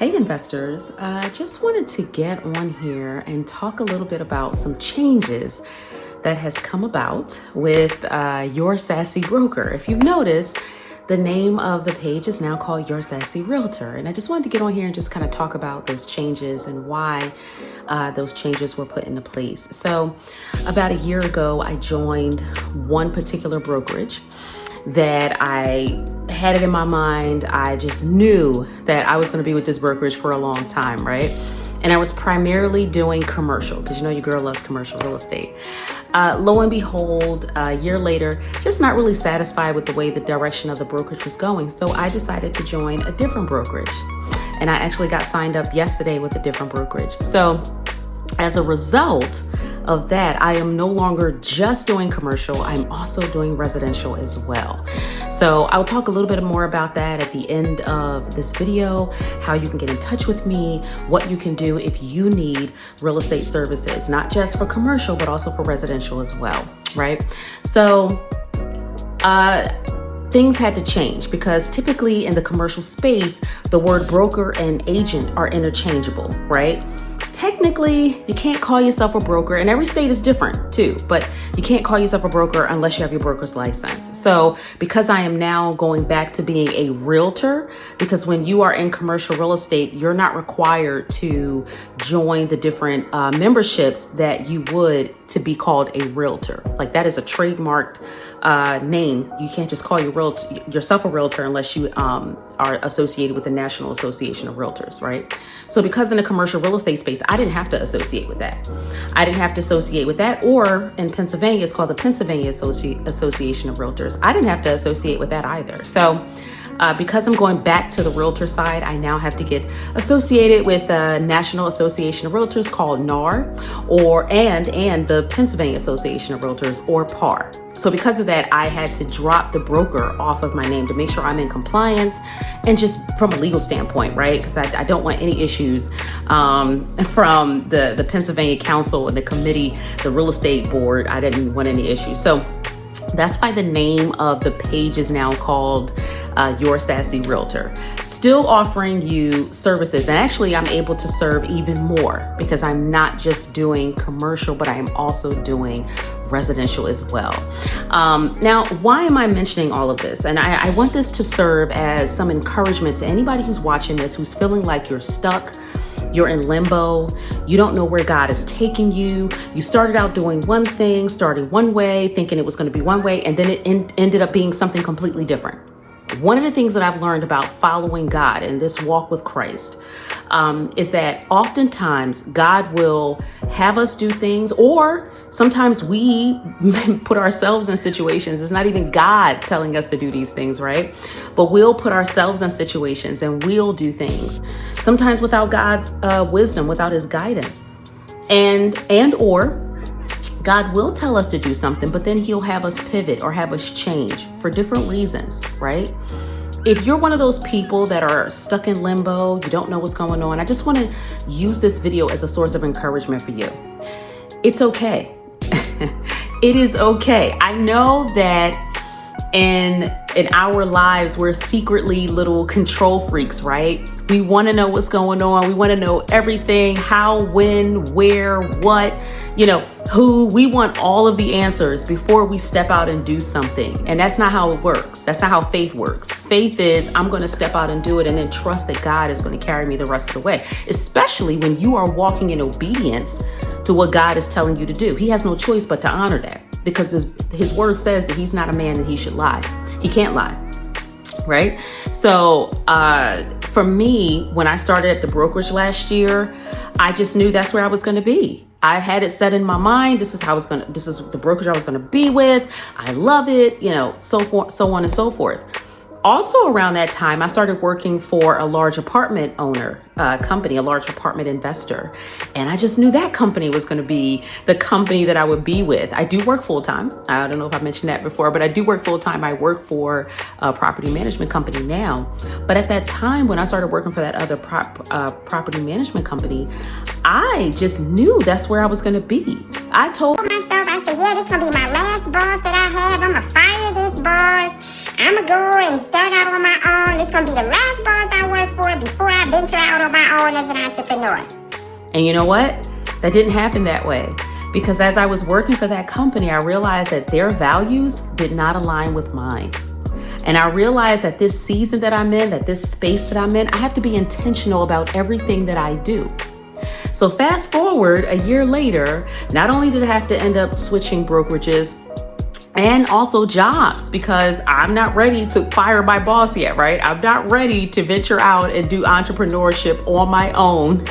Hey investors, I just wanted to get on here and talk a little bit about some changes that has come about with Your Sassy Broker. If you've noticed, the name of the page is now called Your Sassy Realtor. And I just wanted to get on here and just kind of talk about those changes and why those changes were put into place. So about a year ago, I joined one particular brokerage that I had it in my mind. I just knew that I was going to be with this brokerage for a long time, right? And I was primarily doing commercial because you know your girl loves commercial real estate. Lo and behold, a year later, just not really satisfied with the way the direction of the brokerage was going. So I decided to join a different brokerage. And I actually got signed up yesterday with a different brokerage. So as a result of that, I am no longer just doing commercial, I'm also doing residential as well. So I'll talk a little bit more about that at the end of this video, how you can get in touch with me, what you can do if you need real estate services, not just for commercial, but also for residential as well, right? So things had to change because typically in the commercial space, the word broker and agent are interchangeable, right? Technically, you can't call yourself a broker, and every state is different too, but you can't call yourself a broker unless you have your broker's license. So because I am now going back to being a realtor, because when you are in commercial real estate, you're not required to join the different memberships that you would to be called a realtor. Like that is a trademarked name. You can't just call yourself a realtor unless you are associated with the National Association of Realtors, right? So because in the commercial real estate space, I didn't have to associate with that. Or in Pennsylvania, it's called the Pennsylvania Association of Realtors. I didn't have to associate with that either. So because I'm going back to the realtor side, I now have to get associated with the National Association of Realtors called NAR, and the Pennsylvania Association of Realtors, or PAR. So because of that, I had to drop the broker off of my name to make sure I'm in compliance and just from a legal standpoint, right? Because I don't want any issues from the Pennsylvania Council and the committee, the real estate board. I didn't want any issues. So that's why the name of the page is now called Your Sassy Realtor. Still offering you services. And actually, I'm able to serve even more because I'm not just doing commercial, but I am also doing residential as well. Now, why am I mentioning all of this? And I want this to serve as some encouragement to anybody who's watching this, who's feeling like you're stuck, you're in limbo, you don't know where God is taking you. You started out doing one thing, starting one way, thinking it was going to be one way, and then it ended up being something completely different. One of the things that I've learned about following God and this walk with Christ is that oftentimes God will have us do things, or sometimes we put ourselves in situations. It's not even God telling us to do these things, right? But we'll put ourselves in situations and we'll do things, sometimes without God's wisdom, without his guidance. or God will tell us to do something, but then he'll have us pivot or have us change for different reasons, right? If you're one of those people that are stuck in limbo, you don't know what's going on, I just want to use this video as a source of encouragement for you. It's okay. It is okay. I know that in our lives, we're secretly little control freaks, right? We want to know what's going on. We want to know everything, how, when, where, what, who. We want all of the answers before we step out and do something. And that's not how it works. That's not how faith works. Faith is, I'm going to step out and do it and then trust that God is going to carry me the rest of the way, especially when you are walking in obedience to what God is telling you to do. He has no choice but to honor that, because his word says that he's not a man that he should lie. He can't lie, right? So for me, when I started at the brokerage last year, I just knew that's where I was going to be. I had it set in my mind. This is the brokerage I was going to be with. I love it, so on and so forth. Also around that time, I started working for a large apartment owner company, a large apartment investor. And I just knew that company was going to be the company that I would be with. I do work full time. I don't know if I mentioned that before, but I do work full time. I work for a property management company now. But at that time, when I started working for that other property management company, I just knew that's where I was going to be. I told myself, I said, yeah, this is going to be my last boss that I have. I'm going to fire this boss. I'm going to go and start out on my own. It's going to be the last boss I work for before I venture out on my own as an entrepreneur. And you know what? That didn't happen that way. Because as I was working for that company, I realized that their values did not align with mine. And I realized that this season that I'm in, that this space that I'm in, I have to be intentional about everything that I do. So fast forward a year later, not only did I have to end up switching brokerages and also jobs, because I'm not ready to fire my boss yet, right? I'm not ready to venture out and do entrepreneurship on my own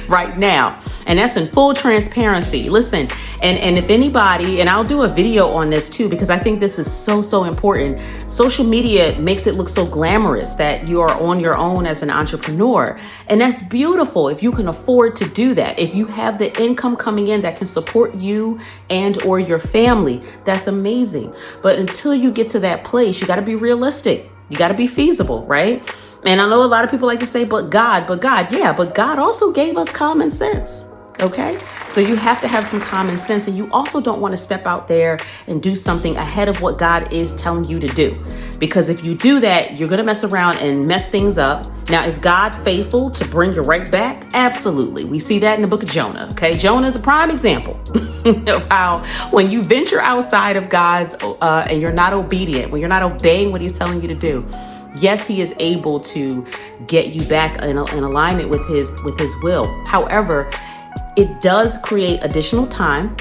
right now. And that's in full transparency. Listen, and if anybody, and I'll do a video on this too, because I think this is so important. Social media makes it look so glamorous that you are on your own as an entrepreneur. And that's beautiful if you can afford to do that. If you have the income coming in that can support you and or your family, that's amazing. But until you get to that place, you got to be realistic. You got to be feasible, right? And I know a lot of people like to say, but God, yeah, but God also gave us common sense. Okay, so you have to have some common sense, and you also don't want to step out there and do something ahead of what God is telling you to do. Because if you do that, you're going to mess around and mess things up. Now, is God faithful to bring you right back? Absolutely. We see that in the book of Jonah. Okay, Jonah is a prime example of how when you venture outside of God's and you're not obedient, when you're not obeying what he's telling you to do, yes, he is able to get you back in alignment with his will. However, it does create additional time,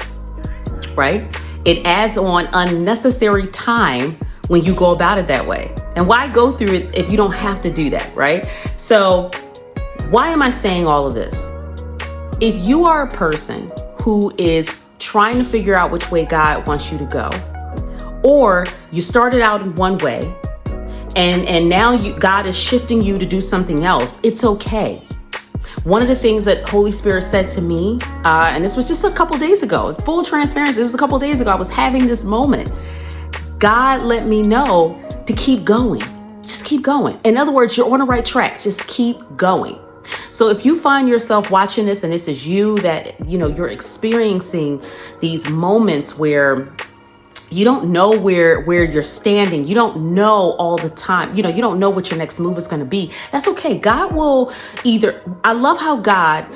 right? It adds on unnecessary time when you go about it that way. And why go through it if you don't have to do that, right? So why am I saying all of this? If you are a person who is trying to figure out which way God wants you to go, or you started out in one way and now God is shifting you to do something else, it's okay. One of the things that Holy Spirit said to me, and this was just a couple days ago, full transparency, it was a couple days ago, I was having this moment. God let me know to keep going. Just keep going. In other words, you're on the right track. Just keep going. So if you find yourself watching this and this is you, that, you know, you're experiencing these moments where you don't know where you're standing. You don't know all the time. You know, you don't know what your next move is going to be. That's okay. God will I love how God,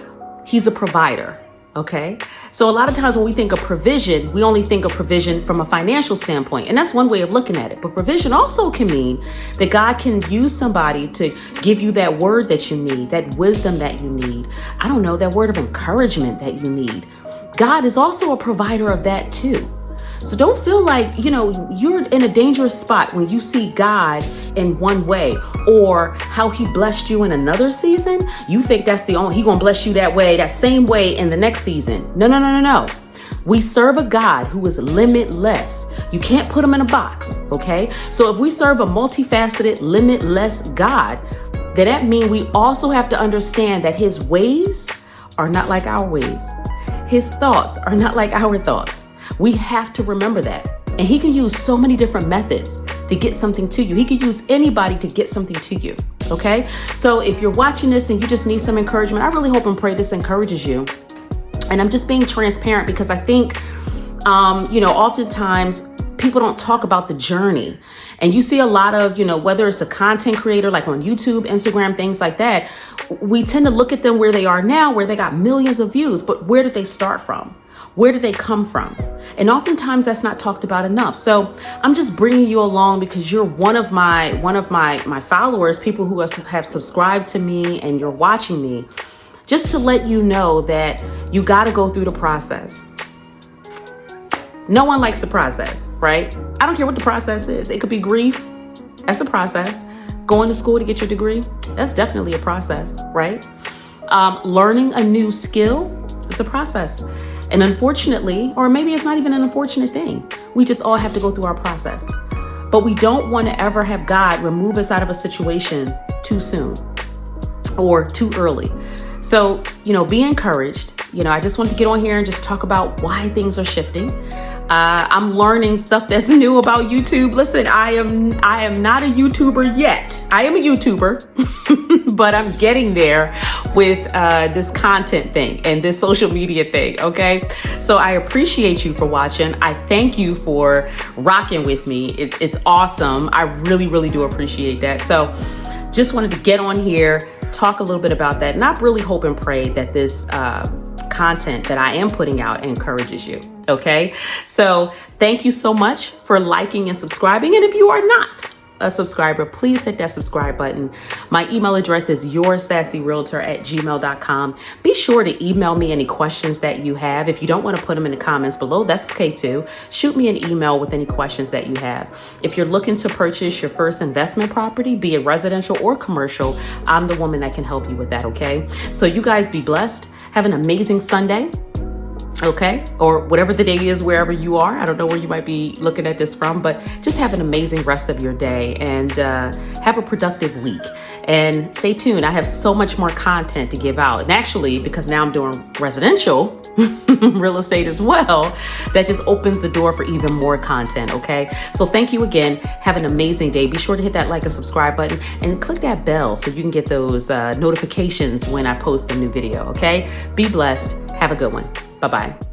he's a provider. Okay. So a lot of times when we think of provision, we only think of provision from a financial standpoint. And that's one way of looking at it. But provision also can mean that God can use somebody to give you that word that you need, that wisdom that you need. I don't know, that word of encouragement that you need. God is also a provider of that too. So don't feel like, you know, you're in a dangerous spot when you see God in one way or how he blessed you in another season. You think that's he gonna bless you that way, that same way in the next season. No. We serve a God who is limitless. You can't put him in a box, okay? So if we serve a multifaceted, limitless God, then that means we also have to understand that his ways are not like our ways. His thoughts are not like our thoughts. We have to remember that. And he can use so many different methods to get something to you. He could use anybody to get something to you. Okay. So if you're watching this and you just need some encouragement, I really hope and pray this encourages you. And I'm just being transparent because I think, oftentimes people don't talk about the journey. And you see a lot of, whether it's a content creator like on YouTube, Instagram, things like that, we tend to look at them where they are now, where they got millions of views, but where did they start from? Where did they come from? And oftentimes that's not talked about enough. So I'm just bringing you along because you're one of my followers, people who have subscribed to me and you're watching me, just to let you know that you got to go through the process. No one likes the process, right? I don't care what the process is. It could be grief. That's a process. Going to school to get your degree. That's definitely a process, right? Learning a new skill. It's a process. And unfortunately, or maybe it's not even an unfortunate thing, we just all have to go through our process. But we don't want to ever have God remove us out of a situation too soon or too early. So, be encouraged. I just want to get on here and just talk about why things are shifting. I'm learning stuff that's new about YouTube. Listen, I am not a YouTuber yet. I am a YouTuber, but I'm getting there with this content thing and this social media thing. Okay. So I appreciate you for watching. I thank you for rocking with me. It's awesome. I really, really do appreciate that. So just wanted to get on here, talk a little bit about that. And I really hope and pray that this content that I am putting out encourages you. Okay. So thank you so much for liking and subscribing. And if you are not a subscriber, please hit that subscribe button. My email address is yoursassyrealtor@gmail.com. Be sure to email me any questions that you have. If you don't want to put them in the comments below, that's okay too. Shoot me an email with any questions that you have. If you're looking to purchase your first investment property, be it residential or commercial, I'm the woman that can help you with that. Okay. So you guys be blessed. Have an amazing Sunday. Okay, or whatever the day is, wherever you are. I don't know where you might be looking at this from, but just have an amazing rest of your day and have a productive week. And stay tuned. I have so much more content to give out. And actually, because now I'm doing residential real estate as well, that just opens the door for even more content. Okay, so thank you again. Have an amazing day. Be sure to hit that like and subscribe button and click that bell so you can get those notifications when I post a new video. Okay, be blessed. Have a good one. Bye-bye.